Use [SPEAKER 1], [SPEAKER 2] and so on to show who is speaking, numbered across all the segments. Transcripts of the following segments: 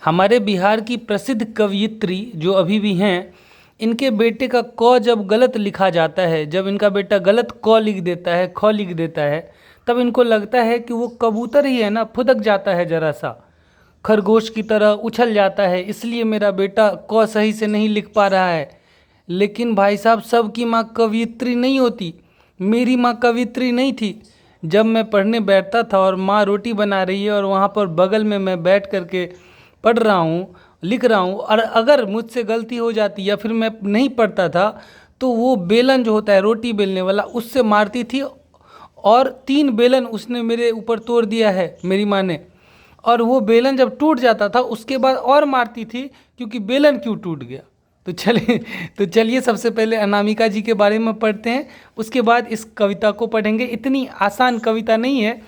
[SPEAKER 1] हमारे बिहार की प्रसिद्ध कवयित्री जो अभी भी हैं, इनके बेटे का क जब गलत लिखा जाता है, जब इनका बेटा गलत क लिख देता है, ख लिख देता है, तब इनको लगता है कि वो कबूतर ही है ना, फुदक जाता है, जरा सा खरगोश की तरह उछल जाता है, इसलिए मेरा बेटा क सही से नहीं लिख पा रहा है। लेकिन भाई साहब, सबकी माँ कवयित्री नहीं होती। मेरी माँ कवयित्री नहीं थी। जब मैं पढ़ने बैठता था और माँ रोटी बना रही है और वहाँ पर बगल में मैं बैठ करके पढ़ रहा हूँ, लिख रहा हूँ, और अगर मुझसे गलती हो जाती या फिर मैं नहीं पढ़ता था, तो वो बेलन जो होता है रोटी बेलने वाला, उससे मारती थी। और 3 बेलन उसने मेरे ऊपर तोड़ दिया है मेरी माँ ने। और वो बेलन जब टूट जाता था उसके बाद और मारती थी, क्योंकि बेलन क्यों टूट गया। तो चलिए सबसे पहले अनामिका जी के बारे में पढ़ते हैं, उसके बाद इस कविता को पढ़ेंगे। इतनी आसान कविता नहीं है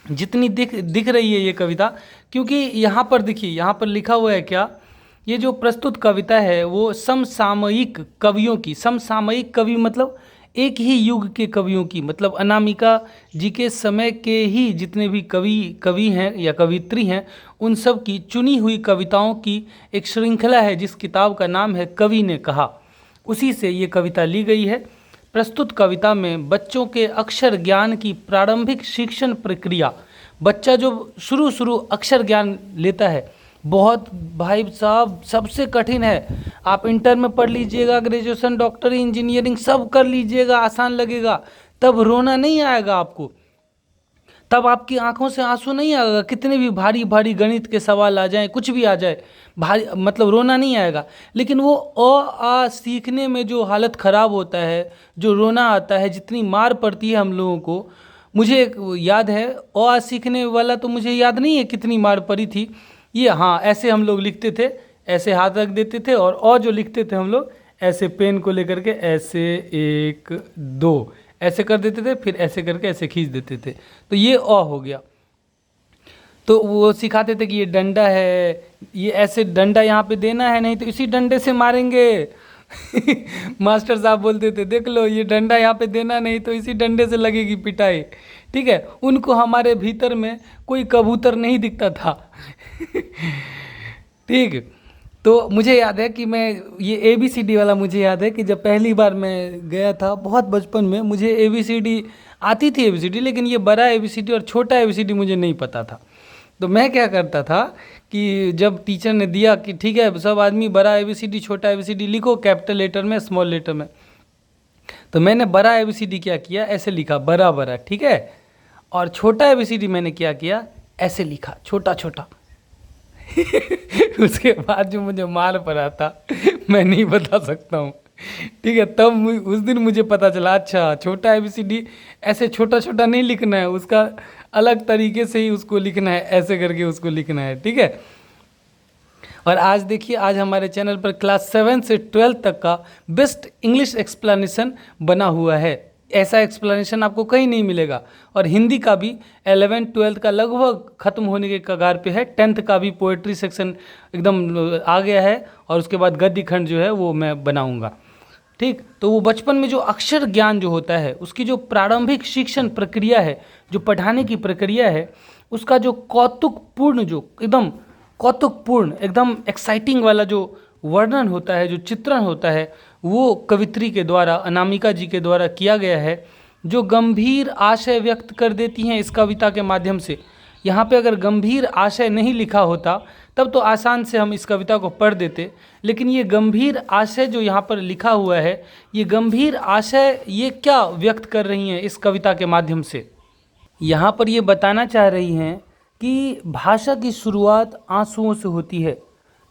[SPEAKER 1] जितनी दिख रही है ये कविता, क्योंकि यहाँ पर देखिए, यहाँ पर लिखा हुआ है क्या। ये जो प्रस्तुत कविता है वो समसामयिक कवियों की, समसामयिक कवि मतलब एक ही युग के कवियों की, मतलब अनामिका जी के समय के ही जितने भी कवि हैं या कवित्री हैं, उन सब की चुनी हुई कविताओं की एक श्रृंखला है, जिस किताब का नाम है कवि ने कहा। उसी से ये कविता ली गई है। प्रस्तुत कविता में बच्चों के अक्षर ज्ञान की प्रारंभिक शिक्षण प्रक्रिया, बच्चा जो शुरू अक्षर ज्ञान लेता है, बहुत भाई साहब सबसे कठिन है। आप इंटर में पढ़ लीजिएगा, ग्रेजुएशन, डॉक्टरी, इंजीनियरिंग सब कर लीजिएगा, आसान लगेगा, तब रोना नहीं आएगा आपको, तब आपकी आंखों से आंसू नहीं आएगा। कितने भी भारी भारी गणित के सवाल आ जाएं, कुछ भी आ जाए, भारी मतलब रोना नहीं आएगा। लेकिन वो आ सीखने में जो हालत ख़राब होता है, जो रोना आता है, जितनी मार पड़ती है हम लोगों को। मुझे याद है आ सीखने वाला, तो मुझे याद नहीं है कितनी मार पड़ी थी। ये हाँ, ऐसे हम लोग लिखते थे, ऐसे हाथ रख देते थे, और जो लिखते थे हम लोग ऐसे पेन को लेकर के ऐसे 1 2 ऐसे कर देते थे, फिर ऐसे करके ऐसे खींच देते थे, तो ये हो गया। तो वो सिखाते थे कि ये डंडा है, ये ऐसे डंडा यहाँ पे देना है, नहीं तो इसी डंडे से मारेंगे। मास्टर साहब बोलते थे, देख लो ये डंडा यहाँ पे देना, नहीं तो इसी डंडे से लगेगी पिटाई। ठीक है, उनको हमारे भीतर में कोई कबूतर नहीं दिखता था। ठीक, तो मुझे याद है कि मैं ये ABCD वाला मुझे याद है कि जब पहली बार मैं गया था बहुत बचपन में, मुझे ABCD आती थी ABCD, लेकिन ये बड़ा ABCD और छोटा ABCD मुझे नहीं पता था। तो मैं क्या करता था कि जब टीचर ने दिया कि ठीक है सब आदमी बड़ा ABCD छोटा ABCD लिखो, कैपिटल लेटर में, स्मॉल लेटर में, तो मैंने बड़ा ABCD क्या किया, ऐसे लिखा बड़ा बड़ा, ठीक है, और छोटा ABCD मैंने क्या किया, ऐसे लिखा छोटा छोटा। उसके बाद जो मुझे मार पड़ा था मैं नहीं बता सकता हूँ। ठीक है, तब उस दिन मुझे पता चला, अच्छा छोटा ABCD ऐसे छोटा छोटा नहीं लिखना है, उसका अलग तरीके से ही उसको लिखना है, ऐसे करके उसको लिखना है। ठीक है, और आज देखिए, आज हमारे चैनल पर क्लास 7 से 12 तक का बेस्ट इंग्लिश एक्सप्लेनेशन बना हुआ है। ऐसा एक्सप्लेनेशन आपको कहीं नहीं मिलेगा। और हिंदी का भी 11 12 का लगभग ख़त्म होने के कगार पे है। 10th का भी पोएट्री सेक्शन एकदम आ गया है, और उसके बाद गद्य खंड जो है वो मैं बनाऊंगा। ठीक, तो वो बचपन में जो अक्षर ज्ञान जो होता है, उसकी जो प्रारंभिक शिक्षण प्रक्रिया है, जो पढ़ाने की प्रक्रिया है, उसका जो कौतुकपूर्ण, जो एकदम कौतुकपूर्ण, एकदम एक्साइटिंग वाला जो वर्णन होता है, जो चित्रण होता है, वो कवित्री के द्वारा, अनामिका जी के द्वारा किया गया है, जो गंभीर आशय व्यक्त कर देती हैं इस कविता के माध्यम से। यहाँ पे अगर गंभीर आशय नहीं लिखा होता तब तो आसान से हम इस कविता को पढ़ देते, लेकिन ये गंभीर आशय जो यहाँ पर लिखा हुआ है, ये गंभीर आशय ये क्या व्यक्त कर रही हैं इस कविता के माध्यम से। यहाँ पर ये बताना चाह रही हैं कि भाषा की शुरुआत आंसुओं से होती है।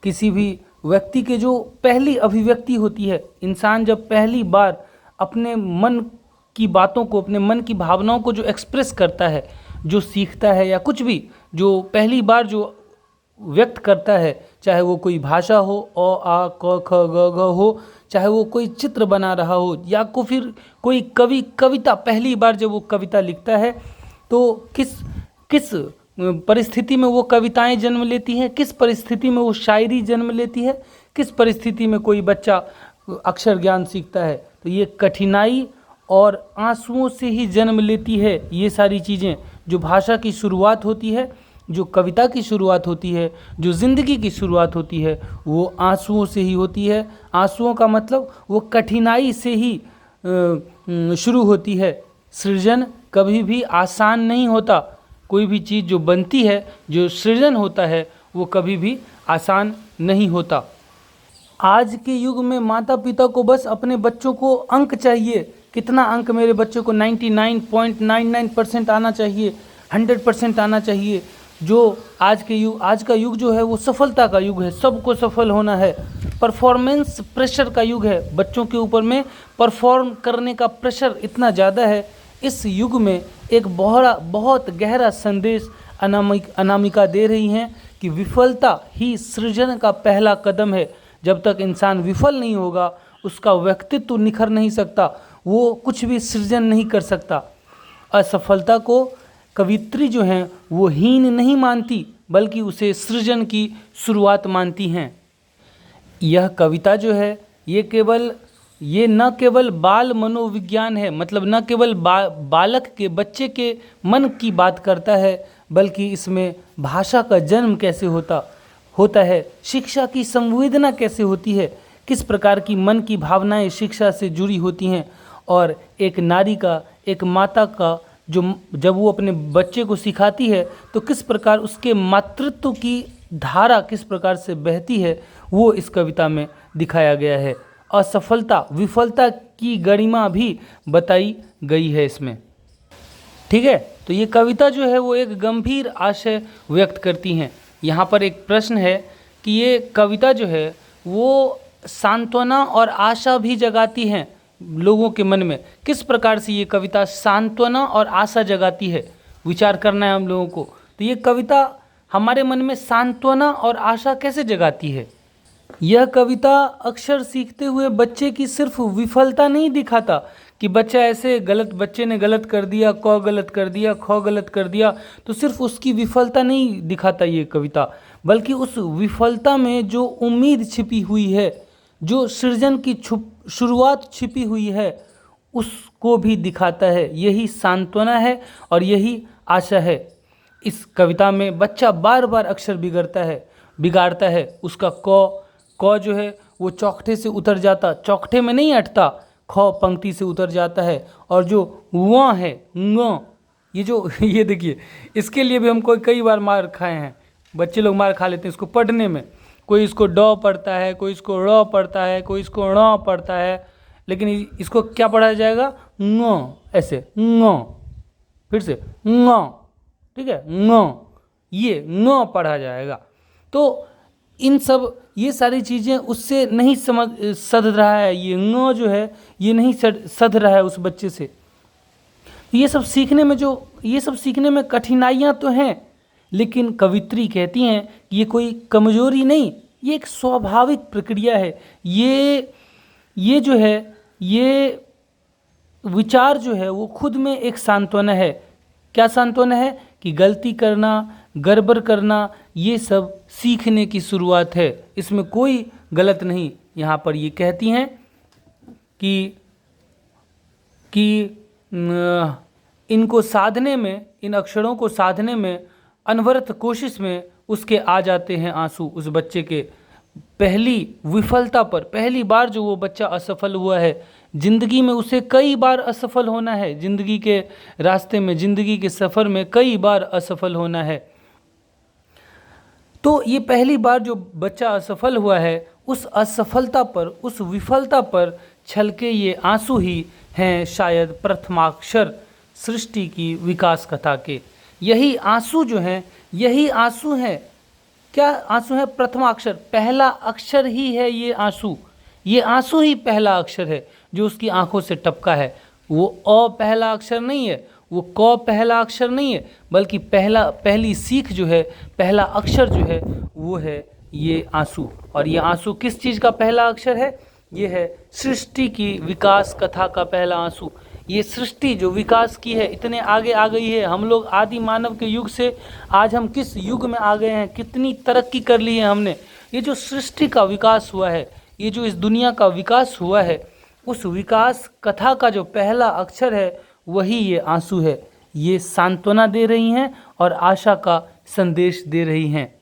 [SPEAKER 1] किसी भी व्यक्ति के जो पहली अभिव्यक्ति होती है, इंसान जब पहली बार अपने मन की बातों को, अपने मन की भावनाओं को जो एक्सप्रेस करता है, जो सीखता है, या कुछ भी जो पहली बार जो व्यक्त करता है, चाहे वो कोई भाषा हो, अ आ क ख ग घ हो, चाहे वो कोई चित्र बना रहा हो, या को फिर कोई कविता पहली बार जब वो कविता लिखता है, तो किस परिस्थिति में वो कविताएं जन्म लेती हैं, किस परिस्थिति में वो शायरी जन्म लेती है, किस परिस्थिति में कोई बच्चा अक्षर ज्ञान सीखता है, तो ये कठिनाई और आंसुओं से ही जन्म लेती है। ये सारी चीज़ें जो भाषा की शुरुआत होती है, जो कविता की शुरुआत होती है, जो ज़िंदगी की शुरुआत होती है, वो आंसुओं से ही होती है। आंसुओं का मतलब वो कठिनाई से ही शुरू होती है। सृजन कभी भी आसान नहीं होता। कोई भी चीज़ जो बनती है, जो सृजन होता है, वो कभी भी आसान नहीं होता। आज के युग में माता पिता को बस अपने बच्चों को अंक चाहिए। कितना अंक मेरे बच्चे को 99.99% आना चाहिए, 100% आना चाहिए। जो आज का युग जो है वो सफलता का युग है, सबको सफल होना है। परफॉर्मेंस प्रेशर का युग है, बच्चों के ऊपर में परफॉर्म करने का प्रेशर इतना ज़्यादा है। इस युग में एक बहुत गहरा संदेश अनामिका दे रही हैं कि विफलता ही सृजन का पहला कदम है। जब तक इंसान विफल नहीं होगा, उसका व्यक्तित्व निखर नहीं सकता, वो कुछ भी सृजन नहीं कर सकता। असफलता को कवित्री जो हैं वो हीन नहीं मानती, बल्कि उसे सृजन की शुरुआत मानती हैं। यह कविता जो है ये न केवल बाल मनोविज्ञान है, मतलब न केवल बालक के बच्चे के मन की बात करता है, बल्कि इसमें भाषा का जन्म कैसे होता है, शिक्षा की संवेदना कैसे होती है, किस प्रकार की मन की भावनाएं शिक्षा से जुड़ी होती हैं, और एक नारी का, एक माता का जब वो अपने बच्चे को सिखाती है तो किस प्रकार उसके मातृत्व की धारा किस प्रकार से बहती है, वो इस कविता में दिखाया गया है। असफलता, विफलता की गरिमा भी बताई गई है इसमें। ठीक है, तो ये कविता जो है वो एक गंभीर आशय व्यक्त करती हैं। यहाँ पर एक प्रश्न है कि ये कविता जो है वो सांत्वना और आशा भी जगाती हैं लोगों के मन में। किस प्रकार से ये कविता सांत्वना और आशा जगाती है, विचार करना है हम लोगों को। तो ये कविता हमारे मन में सांत्वना और आशा कैसे जगाती है। यह कविता अक्षर सीखते हुए बच्चे की सिर्फ विफलता नहीं दिखाता कि बच्चे ने गलत कर दिया, क गलत कर दिया, ख गलत कर दिया, तो सिर्फ उसकी विफलता नहीं दिखाता ये कविता, बल्कि उस विफलता में जो उम्मीद छिपी हुई है, जो सृजन की शुरुआत छिपी हुई है, उसको भी दिखाता है। यही सांत्वना है और यही आशा है। इस कविता में बच्चा बार बार अक्षर बिगाड़ता है। उसका क जो है वो चौखटे से उतर जाता, चौखटे में नहीं अटता, ख पंक्ति से उतर जाता है। और जो व है, ये देखिए, इसके लिए भी हम कई बार मार खाए हैं। बच्चे लोग मार खा लेते हैं इसको पढ़ने में। कोई इसको ड पढ़ता है, कोई इसको ड़ पढ़ता है, कोई इसको ण पढ़ता है, लेकिन इसको क्या पढ़ा जाएगा, ङ, ऐसे ङ, फिर से ङ, ठीक है, ङ, ये ङ पढ़ा जाएगा। तो ये सारी चीज़ें उससे नहीं सध रहा है, ये ङ जो है ये नहीं सध रहा है उस बच्चे से। ये सब सीखने में कठिनाइयाँ तो हैं, लेकिन कवित्री कहती हैं कि ये कोई कमजोरी नहीं, ये एक स्वाभाविक प्रक्रिया है। ये जो है, ये विचार जो है वो खुद में एक सांत्वना है। क्या सांत्वना है कि गलती करना, गड़बड़ करना, ये सब सीखने की शुरुआत है, इसमें कोई गलत नहीं। यहाँ पर ये कहती हैं कि इनको साधने में, इन अक्षरों को साधने में, अनवरत कोशिश में उसके आ जाते हैं आंसू उस बच्चे के। पहली विफलता पर, पहली बार जो वो बच्चा असफल हुआ है, जिंदगी में उसे कई बार असफल होना है, जिंदगी के रास्ते में, जिंदगी के सफ़र में कई बार असफल होना है। तो ये पहली बार जो बच्चा असफल हुआ है, उस असफलता पर, उस विफलता पर छलके ये आंसू ही हैं शायद प्रथमाक्षर सृष्टि की विकास कथा के। यही आंसू जो हैं, यही आंसू हैं। क्या आंसू है? प्रथमाक्षर, पहला अक्षर ही है ये आंसू। ये आंसू ही पहला अक्षर है जो उसकी आंखों से टपका है। वो अ पहला अक्षर नहीं है, वो क पहला अक्षर नहीं है, बल्कि पहली सीख जो है, पहला अक्षर जो है वो है ये आंसू। और ये आंसू किस चीज़ का पहला अक्षर है? ये है सृष्टि की विकास कथा का पहला आंसू। ये सृष्टि जो विकास की है, इतने आगे आ गई है। हम लोग आदि मानव के युग से आज हम किस युग में आ गए हैं, कितनी तरक्की कर ली है हमने। ये जो सृष्टि का विकास हुआ है, ये जो इस दुनिया का विकास हुआ है, उस विकास कथा का जो पहला अक्षर है वही ये आंसू है। ये सांत्वना दे रही हैं और आशा का संदेश दे रही हैं।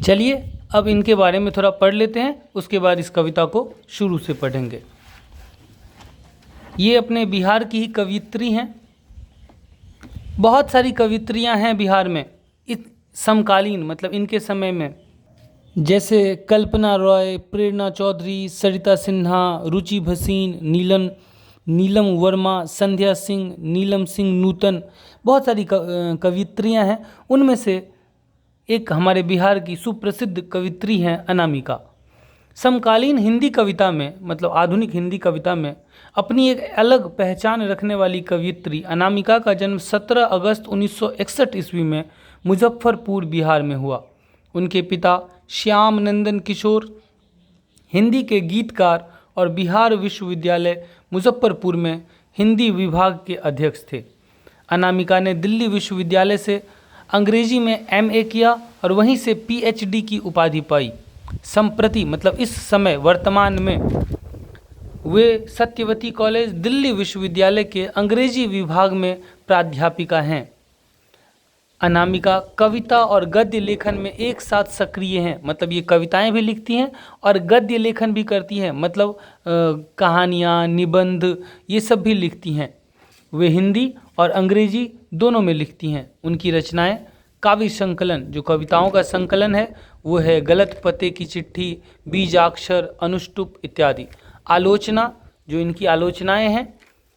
[SPEAKER 1] चलिए अब इनके बारे में थोड़ा पढ़ लेते हैं, उसके बाद इस कविता को शुरू से पढ़ेंगे। ये अपने बिहार की ही कवियत्री हैं। बहुत सारी कवित्रियां हैं बिहार में इस समकालीन, मतलब इनके समय में, जैसे कल्पना रॉय, प्रेरणा चौधरी, सरिता सिन्हा, रुचि भसीन, नीलम वर्मा, संध्या सिंह, नीलम सिंह नूतन, बहुत सारी कवित्रियां हैं। उनमें से एक हमारे बिहार की सुप्रसिद्ध कवित्री हैं अनामिका। समकालीन हिंदी कविता में, मतलब आधुनिक हिंदी कविता में अपनी एक अलग पहचान रखने वाली कवियत्री अनामिका का जन्म 17 अगस्त 1961 ईस्वी में मुजफ्फरपुर बिहार में हुआ। उनके पिता श्याम नंदन किशोर हिंदी के गीतकार और बिहार विश्वविद्यालय मुजफ्फरपुर में हिंदी विभाग के अध्यक्ष थे। अनामिका ने दिल्ली विश्वविद्यालय से अंग्रेजी में MA किया और वहीं से PhD की उपाधि पाई। संप्रति, मतलब इस समय वर्तमान में, वे सत्यवती कॉलेज दिल्ली विश्वविद्यालय के अंग्रेजी विभाग में प्राध्यापिका हैं। अनामिका कविता और गद्य लेखन में एक साथ सक्रिय हैं, मतलब ये कविताएं भी लिखती हैं और गद्य लेखन भी करती हैं, मतलब कहानियाँ, निबंध, ये सब भी लिखती हैं। वे हिंदी और अंग्रेजी दोनों में लिखती हैं। उनकी रचनाएं काव्य संकलन, जो कविताओं का संकलन है वो है गलत पते की चिट्ठी, बीजाक्षर, अनुष्टुप इत्यादि। आलोचना, जो इनकी आलोचनाएं हैं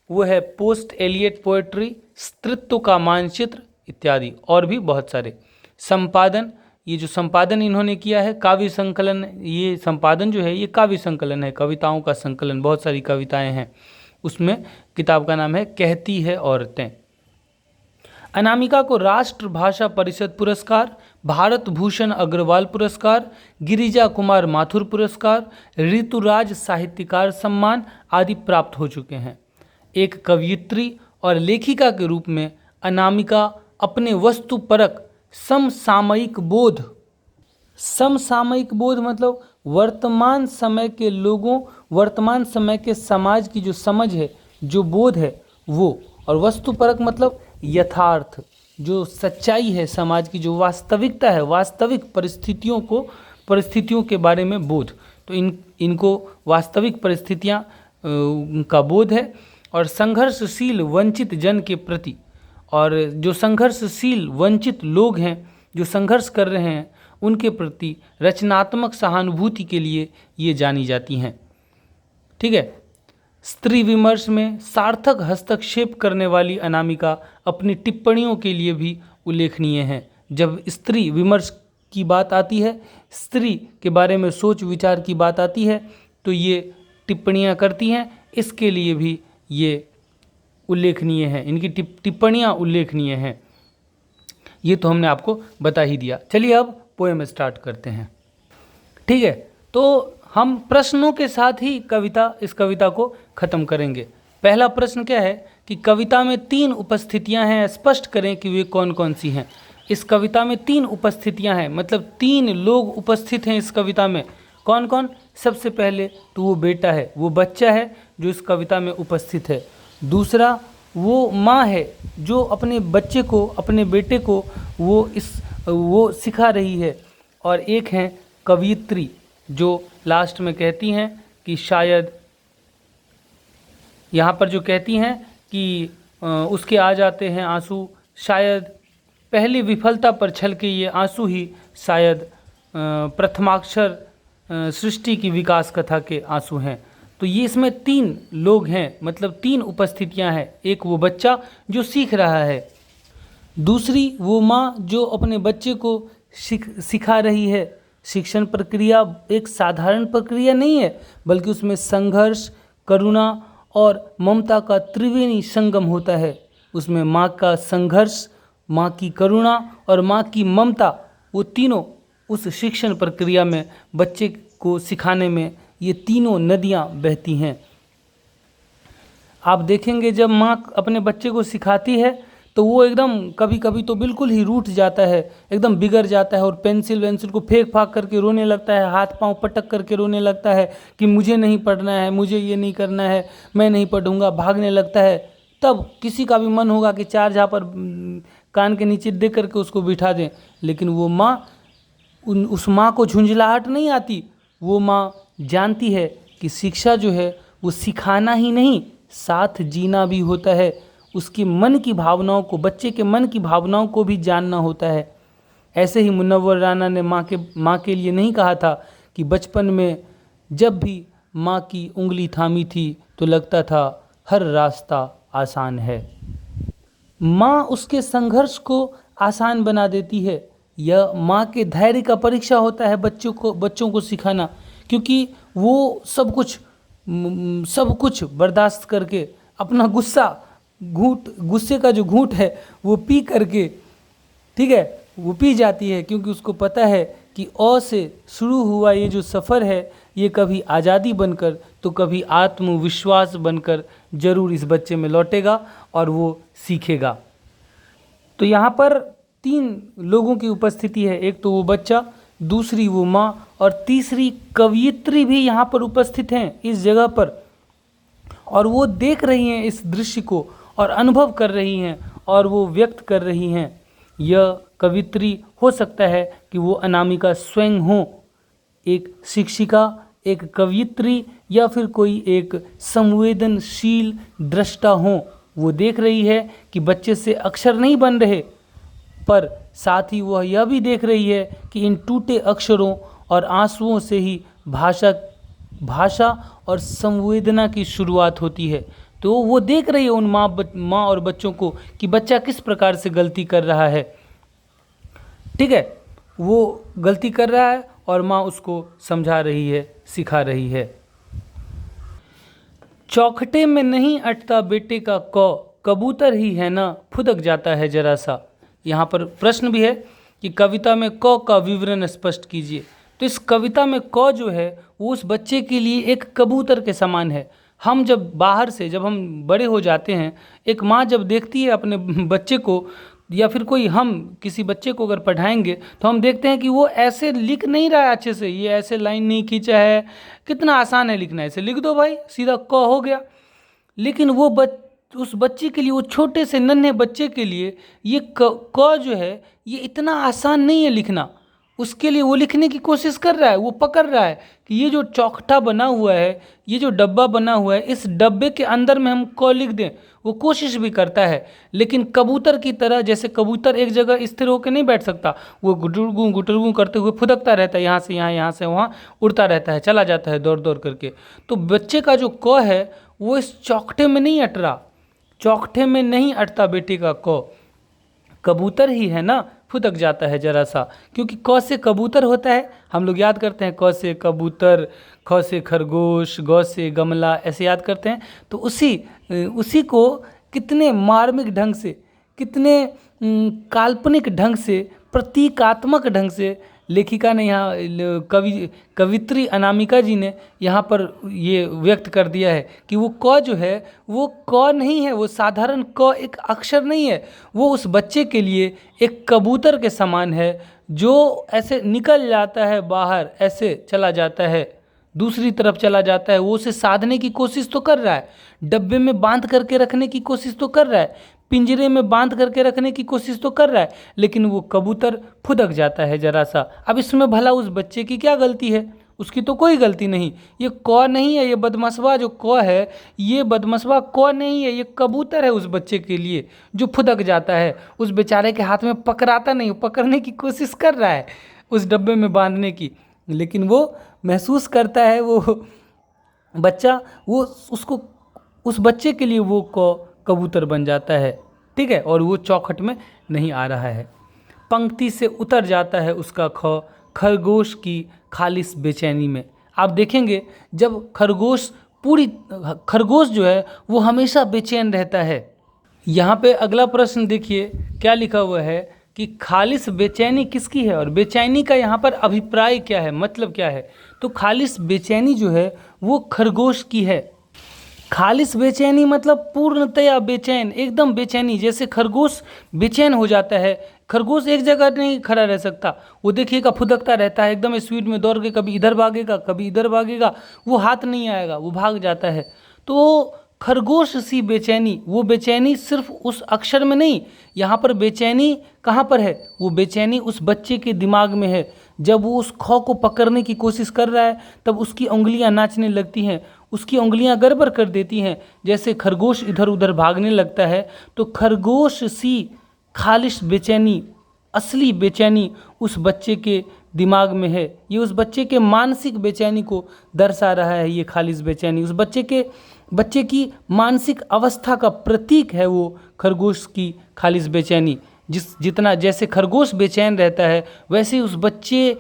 [SPEAKER 1] वो है पोस्ट एलियट पोएट्री, स्त्रीत्व का मानचित्र इत्यादि, और भी बहुत सारे। संपादन, ये जो संपादन इन्होंने किया है काव्य संकलन, ये संपादन जो है ये काव्य संकलन है, कविताओं का संकलन, बहुत सारी कविताएं हैं उसमें। किताब का नाम है कहती है औरतें। अनामिका को राष्ट्र भाषा परिषद पुरस्कार, भारत भूषण अग्रवाल पुरस्कार, गिरिजा कुमार माथुर पुरस्कार, ऋतुराज साहित्यकार सम्मान आदि प्राप्त हो चुके हैं। एक कवयित्री और लेखिका के रूप में अनामिका अपने वस्तुपरक समसामयिक बोध मतलब वर्तमान समय के लोगों, वर्तमान समय के समाज की जो समझ है, जो बोध है वो, और वस्तुपरक मतलब यथार्थ, जो सच्चाई है समाज की, जो वास्तविकता है, वास्तविक परिस्थितियों के बारे में बोध। तो इनको वास्तविक परिस्थितियाँ का बोध है। और संघर्षशील वंचित जन के प्रति, और जो संघर्षशील वंचित लोग हैं जो संघर्ष कर रहे हैं उनके प्रति रचनात्मक सहानुभूति के लिए ये जानी जाती हैं। ठीक है। स्त्री विमर्श में सार्थक हस्तक्षेप करने वाली अनामिका अपनी टिप्पणियों के लिए भी उल्लेखनीय हैं। जब स्त्री विमर्श की बात आती है, स्त्री के बारे में सोच विचार की बात आती है, तो ये टिप्पणियाँ करती हैं, इसके लिए भी ये उल्लेखनीय है, इनकी टिप्पणियाँ उल्लेखनीय हैं। ये तो हमने आपको बता ही दिया। चलिए अब पोएम स्टार्ट करते हैं। ठीक है, तो हम प्रश्नों के साथ ही इस कविता को ख़त्म करेंगे। पहला प्रश्न क्या है कि कविता में 3 उपस्थितियां हैं, स्पष्ट करें कि वे कौन कौन सी हैं। इस कविता में 3 उपस्थितियां हैं, मतलब 3 लोग उपस्थित हैं इस कविता में। कौन कौन? सबसे पहले तो वो बेटा है, वो बच्चा है जो इस कविता में उपस्थित है। दूसरा, वो माँ है जो अपने बच्चे को, अपने बेटे को वो सिखा रही है। और एक है कवयित्री जो लास्ट में कहती हैं कि शायद, यहाँ पर जो कहती हैं कि उसके आ जाते हैं आंसू, शायद पहली विफलता पर छलके ये आंसू ही शायद प्रथमाक्षर सृष्टि की विकास कथा के आंसू हैं। तो ये इसमें 3 लोग हैं, मतलब 3 उपस्थितियां हैं। एक वो बच्चा जो सीख रहा है, दूसरी वो माँ जो अपने बच्चे को सिखा रही है। शिक्षण प्रक्रिया एक साधारण प्रक्रिया नहीं है, बल्कि उसमें संघर्ष, करुणा और ममता का त्रिवेणी संगम होता है। उसमें माँ का संघर्ष, माँ की करुणा और माँ की ममता, वो तीनों उस शिक्षण प्रक्रिया में बच्चे को सिखाने में ये तीनों नदियाँ बहती हैं। आप देखेंगे जब माँ अपने बच्चे को सिखाती है तो वो एकदम कभी कभी तो बिल्कुल ही रूठ जाता है, एकदम बिगड़ जाता है और पेंसिल को फेंक फाक करके रोने लगता है, हाथ पांव पटक करके रोने लगता है कि मुझे नहीं पढ़ना है, मुझे ये नहीं करना है, मैं नहीं पढ़ूंगा, भागने लगता है। तब किसी का भी मन होगा कि 4 झापर कान के नीचे दे करके उसको बिठा दें, लेकिन वो माँ उस माँ को झुंझलाहट नहीं आती। वो माँ जानती है कि शिक्षा जो है वो सिखाना ही नहीं, साथ जीना भी होता है। उसके मन की भावनाओं को, बच्चे के मन की भावनाओं को भी जानना होता है। ऐसे ही मुनव्वर राना ने माँ के लिए नहीं कहा था कि बचपन में जब भी माँ की उंगली थामी थी तो लगता था हर रास्ता आसान है। माँ उसके संघर्ष को आसान बना देती है। यह माँ के धैर्य का परीक्षा होता है बच्चों को सिखाना, क्योंकि वो सब कुछ बर्दाश्त करके अपना गुस्से का जो घूंट है वो पी करके, ठीक है, वो पी जाती है, क्योंकि उसको पता है कि अ से शुरू हुआ ये जो सफ़र है ये कभी आज़ादी बनकर तो कभी आत्मविश्वास बनकर जरूर इस बच्चे में लौटेगा और वो सीखेगा। तो यहाँ पर 3 लोगों की उपस्थिति है, एक तो वो बच्चा, दूसरी वो माँ और तीसरी कवयित्री भी यहाँ पर उपस्थित हैं इस जगह पर, और वो देख रही हैं इस दृश्य को और अनुभव कर रही हैं और वो व्यक्त कर रही हैं। यह कवित्री हो सकता है कि वो अनामिका स्वयं हो, एक शिक्षिका, एक कवयित्री या फिर कोई एक संवेदनशील दृष्टा हो। वो देख रही है कि बच्चे से अक्षर नहीं बन रहे, पर साथ ही वह यह भी देख रही है कि इन टूटे अक्षरों और आंसुओं से ही भाषा और संवेदना की शुरुआत होती है। तो वो देख रही है उन माँ और बच्चों को कि बच्चा किस प्रकार से गलती कर रहा है, ठीक है, वो गलती कर रहा है और माँ उसको समझा रही है, सिखा रही है। चौखटे में नहीं अटता बेटे का कबूतर ही है ना फुदक जाता है जरा सा। यहाँ पर प्रश्न भी है कि कविता में क का विवरण स्पष्ट कीजिए। तो इस कविता में क जो है वो उस बच्चे के लिए एक कबूतर के समान है। हम जब हम बड़े हो जाते हैं, एक माँ जब देखती है अपने बच्चे को, या फिर हम किसी बच्चे को अगर पढ़ाएंगे तो हम देखते हैं कि वो ऐसे लिख नहीं रहा है अच्छे से, ये ऐसे लाइन नहीं खींचा है, कितना आसान है लिखना, ऐसे लिख दो भाई, सीधा क हो गया। लेकिन उस बच्चे के लिए, वो छोटे से नन्हे बच्चे के लिए ये क जो है ये इतना आसान नहीं है लिखना। उसके लिए वो लिखने की कोशिश कर रहा है, वो पकड़ रहा है कि ये जो चौखटा बना हुआ है, ये जो डब्बा बना हुआ है, इस डब्बे के अंदर में हम क लिख दें, वो कोशिश भी करता है। लेकिन कबूतर की तरह, जैसे कबूतर एक जगह स्थिर होकर नहीं बैठ सकता, वो गुटरगू करते हुए फुदकता रहता है, यहाँ से यहाँ से वहाँ उड़ता रहता है, चला जाता है दौड़ दौड़ करके। तो बच्चे का जो क है वो इस चौखटे में नहीं अट रहा, चौखटे में नहीं अटता बेटे का कबूतर ही है ना फुदक जाता है जरा सा। क्योंकि क से कबूतर होता है, हम लोग याद करते हैं क से कबूतर, ख से खरगोश, ग से गमला, ऐसे याद करते हैं। तो उसी को कितने मार्मिक ढंग से, कितने काल्पनिक ढंग से, प्रतीकात्मक ढंग से लेखिका ने यहाँ कवित्री अनामिका जी ने यहाँ पर ये व्यक्त कर दिया है कि वो क जो है वो क नहीं है, वो साधारण क एक अक्षर नहीं है, वो उस बच्चे के लिए एक कबूतर के समान है जो ऐसे निकल जाता है बाहर, ऐसे चला जाता है, दूसरी तरफ चला जाता है। वो उसे साधने की कोशिश तो कर रहा है, डब्बे में बांध करके रखने की कोशिश तो कर रहा है, पिंजरे में बांध करके रखने की कोशिश तो कर रहा है, लेकिन वो कबूतर फुदक जाता है जरा सा। अब इसमें भला उस बच्चे की क्या गलती है? उसकी तो कोई गलती नहीं। ये क नहीं है, ये बदमसवा जो क है, ये बदमसवा क नहीं है, ये कबूतर है उस बच्चे के लिए जो फुदक जाता है। उस बेचारे के हाथ में पकड़ाता नहीं, पकड़ने की कोशिश कर रहा है उस डब्बे में बांधने की, लेकिन वो महसूस करता है, वो बच्चा, वो उसको, उस बच्चे के लिए वो कबूतर बन जाता है, ठीक है, और वो चौखट में नहीं आ रहा है। पंक्ति से उतर जाता है उसका खरगोश की खालिस बेचैनी में। आप देखेंगे जब खरगोश जो है वो हमेशा बेचैन रहता है। यहाँ पे अगला प्रश्न देखिए क्या लिखा हुआ है कि खालिस बेचैनी किसकी है, और बेचैनी का यहाँ पर अभिप्राय क्या है, मतलब क्या है। तो खालिस बेचैनी जो है वो खरगोश की है। खालिस बेचैनी मतलब पूर्णतया बेचैन, एकदम बेचैनी, जैसे खरगोश बेचैन हो जाता है। खरगोश एक जगह नहीं खड़ा रह सकता, वो देखिएगा फुदकता रहता है, एकदम स्पीड में दौड़ के कभी इधर भागेगा कभी इधर भागेगा, वो हाथ नहीं आएगा, वो भाग जाता है। तो खरगोश सी बेचैनी, वो बेचैनी सिर्फ उस अक्षर में नहीं, यहाँ पर बेचैनी कहाँ पर है, वो बेचैनी उस बच्चे के दिमाग में है। जब वो उस ख को पकड़ने की कोशिश कर रहा है तब उसकी उंगलियां नाचने लगती हैं, उसकी उंगलियां गड़बड़ कर देती हैं। जैसे खरगोश इधर उधर भागने लगता है तो खरगोश सी खालिश बेचैनी, असली बेचैनी उस बच्चे के दिमाग में है। ये उस बच्चे के मानसिक बेचैनी को दर्शा रहा है। ये खालिश बेचैनी उस बच्चे की मानसिक अवस्था का प्रतीक है। वो खरगोश की खालिश बेचैनी, जितना जैसे खरगोश बेचैन रहता है वैसे ही उस बच्चे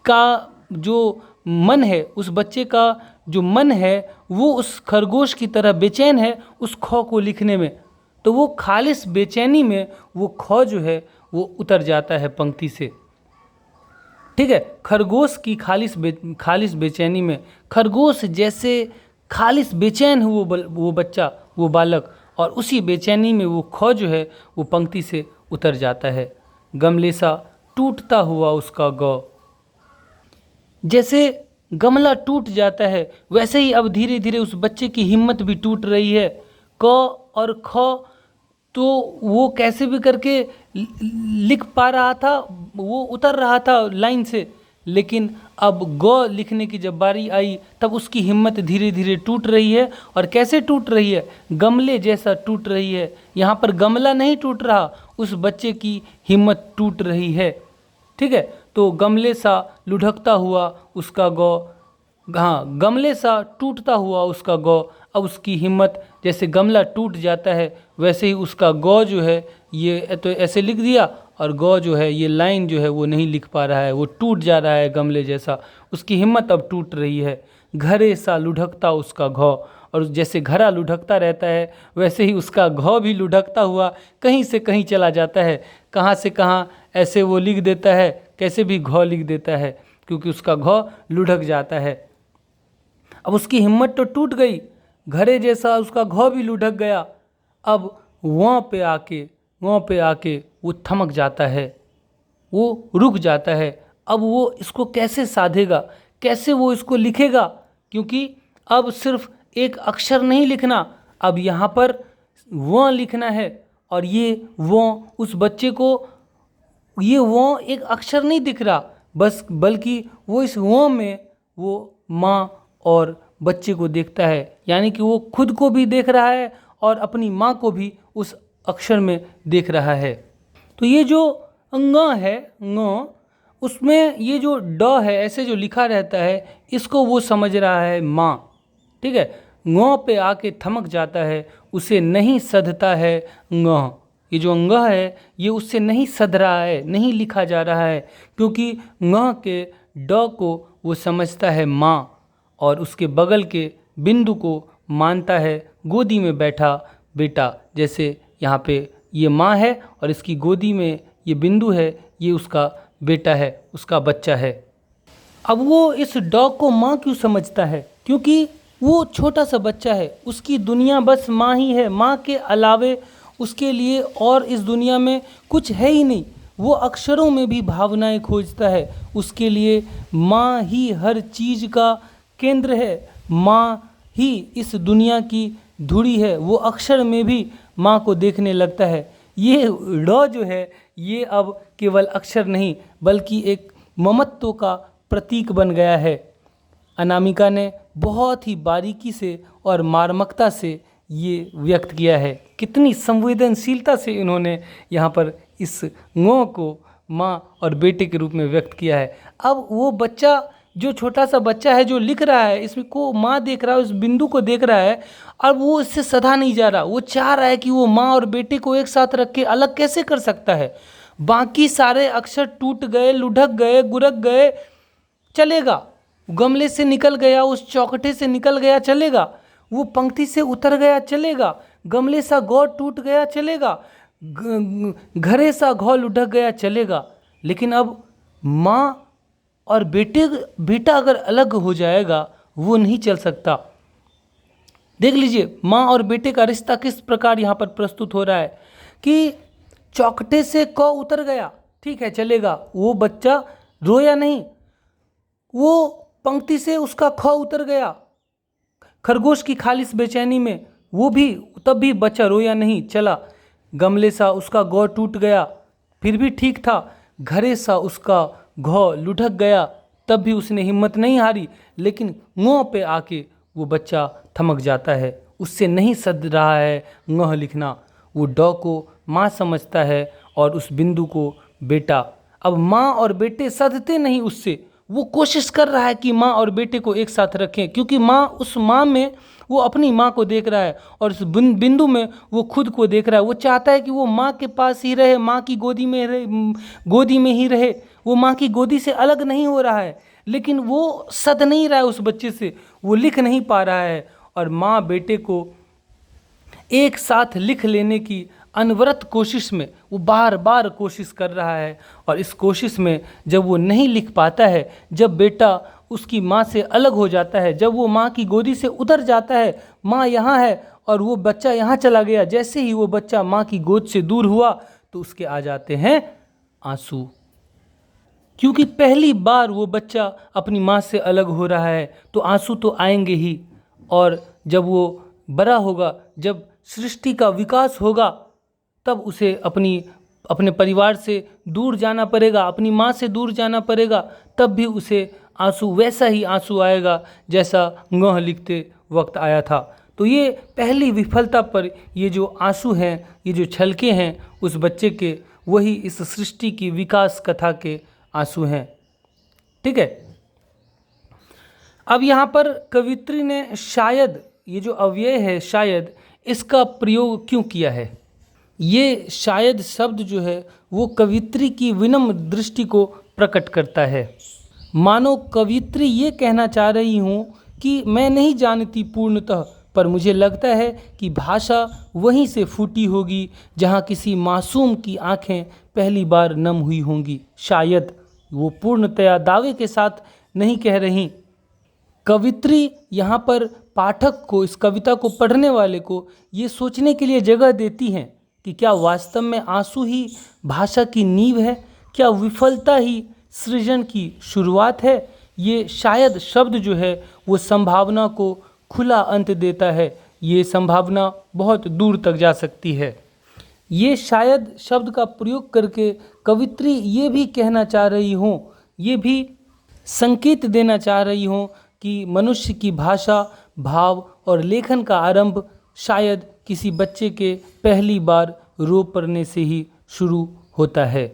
[SPEAKER 1] का जो मन है, उस बच्चे का जो मन है वो उस खरगोश की तरह बेचैन है उस ख को लिखने में। तो वो खालिश बेचैनी में वो ख जो है वो उतर जाता है पंक्ति से। ठीक है, खरगोश की खालिश बेचैनी में खरगोश जैसे खालिश बेचैन है वो बच्चा, वो बालक, और उसी बेचैनी में वो ख जो है वो पंक्ति से उतर जाता है। गमले सा टूटता हुआ उसका गौ, जैसे गमला टूट जाता है वैसे ही अब धीरे धीरे उस बच्चे की हिम्मत भी टूट रही है। क और ख तो वो कैसे भी करके लिख पा रहा था, वो उतर रहा था लाइन से, लेकिन अब ग लिखने की जब बारी आई तब उसकी हिम्मत धीरे धीरे टूट रही है। और कैसे टूट रही है, गमले जैसा टूट रही है। यहाँ पर गमला नहीं टूट रहा, उस बच्चे की हिम्मत टूट रही है। ठीक है, तो गमले सा लुढ़कता हुआ उसका गौ, हाँ, गमले सा टूटता हुआ उसका गौ। अब उसकी हिम्मत, जैसे गमला टूट जाता है वैसे ही उसका गौ जो है ये तो ऐसे लिख दिया, और गौ जो है ये लाइन जो है वो नहीं लिख पा रहा है, वो टूट जा रहा है गमले जैसा। उसकी हिम्मत अब टूट रही है। घरे सा लुढ़कता उसका घौ, और जैसे घड़ा लुढ़कता रहता है वैसे ही उसका घौ भी लुढ़कता हुआ कहीं से कहीं चला जाता है। कहाँ से कहाँ ऐसे वो लिख देता है, कैसे भी घौ लिख देता है, क्योंकि उसका घौ लुढ़क जाता है। अब उसकी हिम्मत तो टूट गई, घड़े जैसा उसका घौ भी लुढ़क गया। अब वहाँ पे आके वो थमक जाता है, वो रुक जाता है। अब वो इसको कैसे साधेगा, कैसे वो इसको लिखेगा, क्योंकि अब सिर्फ एक अक्षर नहीं लिखना, अब यहाँ पर वो लिखना है। और ये वो उस बच्चे को, ये वो एक अक्षर नहीं दिख रहा बस, बल्कि वो इस वो में वो माँ और बच्चे को देखता है, यानी कि वो खुद को भी देख रहा है और अपनी माँ को भी उस अक्षर में देख रहा है। तो ये जो ङ है, ङ, उसमें ये जो ड है ऐसे जो लिखा रहता है इसको वो समझ रहा है माँ। ठीक है, ङ पे आके थमक जाता है, उसे नहीं सधता है ङ। ये जो ङ है ये उससे नहीं सध रहा है, नहीं लिखा जा रहा है, क्योंकि ङ के ड को वो समझता है माँ, और उसके बगल के बिंदु को मानता है गोदी में बैठा बेटा। जैसे यहाँ पे ये माँ है और इसकी गोदी में ये बिंदु है, ये उसका बेटा है, उसका बच्चा है। अब वो इस डॉग को माँ क्यों समझता है, क्योंकि वो छोटा सा बच्चा है, उसकी दुनिया बस माँ ही है। माँ के अलावे उसके लिए और इस दुनिया में कुछ है ही नहीं। वो अक्षरों में भी भावनाएं खोजता है, उसके लिए माँ ही हर चीज़ का केंद्र है, माँ ही इस दुनिया की धुरी है। वो अक्षर में भी माँ को देखने लगता है। ये ड जो है ये अब केवल अक्षर नहीं बल्कि एक ममत्व का प्रतीक बन गया है। अनामिका ने बहुत ही बारीकी से और मार्मिकता से ये व्यक्त किया है। कितनी संवेदनशीलता से इन्होंने यहाँ पर इस ङ को माँ और बेटे के रूप में व्यक्त किया है। अब वो बच्चा, जो छोटा सा बच्चा है जो लिख रहा है, इसमें को माँ देख रहा है, उस बिंदु को देख रहा है, और वो इससे सधा नहीं जा रहा। वो चाह रहा है कि वो माँ और बेटे को एक साथ रख के अलग कैसे कर सकता है। बाकी सारे अक्षर टूट गए, लुढ़क गए, गुरक गए, चलेगा। गमले से निकल गया, उस चौखटे से निकल गया, चलेगा। वो पंक्ति से उतर गया, चलेगा। गमले सा गौ टूट गया, चलेगा। घरे सा घौ लुढ़क गया, चलेगा। लेकिन अब माँ और बेटा अगर अलग हो जाएगा वो नहीं चल सकता। देख लीजिए माँ और बेटे का रिश्ता किस प्रकार यहाँ पर प्रस्तुत हो रहा है कि चौखटे से क उतर गया, ठीक है, चलेगा। वो बच्चा रोया नहीं, वो पंक्ति से उसका ख उतर गया। खरगोश की खालिश बेचैनी में वो भी तब भी बच्चा रोया नहीं, चला। गमले सा उसका गौ टूट गया, फिर भी ठीक था। घरे सा उसका घौ लुढ़क गया, तब भी उसने हिम्मत नहीं हारी। लेकिन ङौ पे आके वो बच्चा थमक जाता है, उससे नहीं सद रहा है ङ लिखना। वो ड को माँ समझता है और उस बिंदु को बेटा। अब माँ और बेटे सदते नहीं उससे, वो कोशिश कर रहा है कि माँ और बेटे को एक साथ रखें, क्योंकि माँ, उस माँ में वो अपनी माँ को देख रहा है और उस बिंदु में वो खुद को देख रहा है। वो चाहता है कि वो माँ के पास ही रहे, माँ की गोदी में रहे, गोदी में ही रहे। वो माँ की गोदी से अलग नहीं हो रहा है, लेकिन वो सद नहीं रहा है उस बच्चे से, वो लिख नहीं पा रहा है। और माँ बेटे को एक साथ लिख लेने की अनवरत कोशिश में वो बार बार कोशिश कर रहा है। और इस कोशिश में जब वो नहीं लिख पाता है, जब बेटा उसकी माँ से अलग हो जाता है, जब वो माँ की गोदी से उतर जाता है, माँ यहाँ है और वो बच्चा यहाँ चला गया, जैसे ही वो बच्चा माँ की गोद से दूर हुआ तो उसके आ जाते हैं आंसू। क्योंकि पहली बार वो बच्चा अपनी माँ से अलग हो रहा है, तो आंसू तो आएंगे ही। और जब वो बड़ा होगा, जब सृष्टि का विकास होगा, तब उसे अपने परिवार से दूर जाना पड़ेगा, अपनी माँ से दूर जाना पड़ेगा, तब भी उसे आंसू, वैसा ही आंसू आएगा जैसा ङ लिखते वक्त आया था। तो ये पहली विफलता पर ये जो आंसू हैं, ये जो छलके हैं उस बच्चे के, वही इस सृष्टि की विकास कथा के आंसू हैं। ठीक है। अब यहाँ पर कवित्री ने शायद, ये जो अव्यय है शायद, इसका प्रयोग क्यों किया है? ये शायद शब्द जो है वो कवित्री की विनम्र दृष्टि को प्रकट करता है। मानो कवित्री ये कहना चाह रही हूँ कि मैं नहीं जानती पूर्णतः, पर मुझे लगता है कि भाषा वहीं से फूटी होगी जहाँ किसी मासूम की आंखें पहली बार नम हुई होंगी। शायद वो पूर्णतया दावे के साथ नहीं कह रही। कवित्री यहाँ पर पाठक को, इस कविता को पढ़ने वाले को ये सोचने के लिए जगह देती हैं कि क्या वास्तव में आंसू ही भाषा की नींव है? क्या विफलता ही सृजन की शुरुआत है? ये शायद शब्द जो है वो संभावना को खुला अंत देता है। ये संभावना बहुत दूर तक जा सकती है। ये शायद शब्द का प्रयोग करके कवित्री ये भी कहना चाह रही हों, ये भी संकेत देना चाह रही हों कि मनुष्य की भाषा, भाव और लेखन का आरंभ शायद किसी बच्चे के पहली बार रो पड़ने से ही शुरू होता है।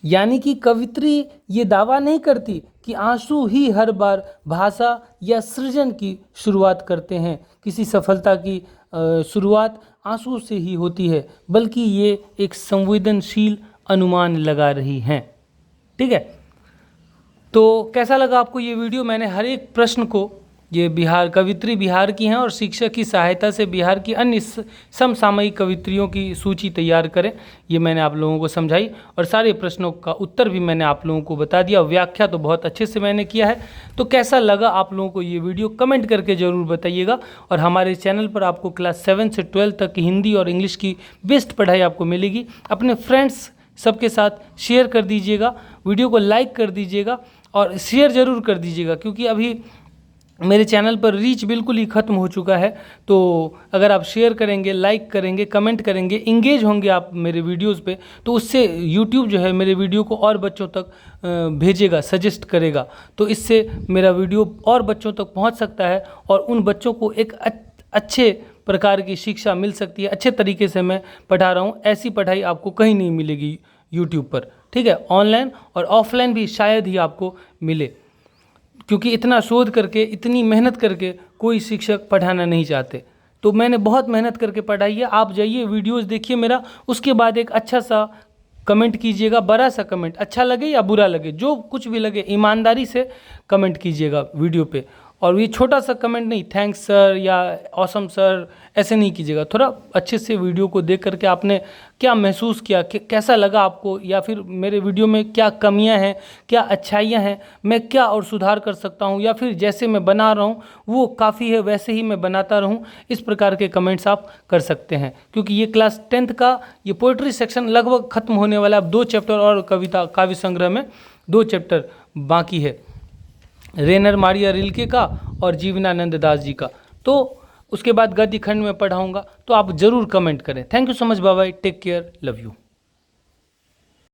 [SPEAKER 1] यानी कि कवित्री ये दावा नहीं करती कि आंसू ही हर बार भाषा या सृजन की शुरुआत करते हैं, किसी सफलता की शुरुआत आंसू से ही होती है, बल्कि ये एक संवेदनशील अनुमान लगा रही हैं। ठीक है। तो कैसा लगा आपको ये वीडियो? मैंने हर एक प्रश्न को, ये कवित्री बिहार की हैं और शिक्षक की सहायता से बिहार की अन्य समसामयिक कवित्रियों की सूची तैयार करें, ये मैंने आप लोगों को समझाई और सारे प्रश्नों का उत्तर भी मैंने आप लोगों को बता दिया। व्याख्या तो बहुत अच्छे से मैंने किया है। तो कैसा लगा आप लोगों को ये वीडियो, कमेंट करके ज़रूर बताइएगा। और हमारे चैनल पर आपको क्लास 7 से 12 तक की हिंदी और इंग्लिश की बेस्ट पढ़ाई आपको मिलेगी। अपने फ्रेंड्स सबके साथ शेयर कर दीजिएगा, वीडियो को लाइक कर दीजिएगा और शेयर ज़रूर कर दीजिएगा, क्योंकि अभी मेरे चैनल पर रीच बिल्कुल ही ख़त्म हो चुका है। तो अगर आप शेयर करेंगे, लाइक करेंगे, कमेंट करेंगे, इंगेज होंगे आप मेरे वीडियोस पे, तो उससे यूट्यूब जो है मेरे वीडियो को और बच्चों तक भेजेगा, सजेस्ट करेगा। तो इससे मेरा वीडियो और बच्चों तक पहुंच सकता है और उन बच्चों को एक अच्छे प्रकार की शिक्षा मिल सकती है। अच्छे तरीके से मैं पढ़ा रहा हूँ, ऐसी पढ़ाई आपको कहीं नहीं मिलेगी यूट्यूब पर। ठीक है। ऑनलाइन और ऑफलाइन भी शायद ही आपको मिले, क्योंकि इतना शोध करके, इतनी मेहनत करके कोई शिक्षक पढ़ाना नहीं चाहते। तो मैंने बहुत मेहनत करके पढ़ाई है। आप जाइए, वीडियोस देखिए मेरा, उसके बाद एक अच्छा सा कमेंट कीजिएगा, बड़ा सा कमेंट, अच्छा लगे या बुरा लगे, जो कुछ भी लगे, ईमानदारी से कमेंट कीजिएगा वीडियो पे। और ये छोटा सा कमेंट नहीं, थैंक्स सर या ऑसम सर, ऐसे नहीं कीजिएगा। थोड़ा अच्छे से वीडियो को देख करके आपने क्या महसूस किया, कैसा लगा आपको, या फिर मेरे वीडियो में क्या कमियां हैं, क्या अच्छाइयां हैं, मैं क्या और सुधार कर सकता हूं, या फिर जैसे मैं बना रहा हूं वो काफ़ी है, वैसे ही मैं बनाता रहूं, इस प्रकार के कमेंट्स आप कर सकते हैं। क्योंकि ये क्लास 10th का ये पोइट्री सेक्शन लगभग ख़त्म होने वाला है। अब 2 चैप्टर और कविता काव्य संग्रह में 2 चैप्टर बाकी है, रेनर मारिया रिल्के का और जीवनानंद दास जी का। तो उसके बाद गद्य खंड में पढ़ाऊँगा, तो आप ज़रूर कमेंट करें। Thank you so much, bye bye, take care, love you.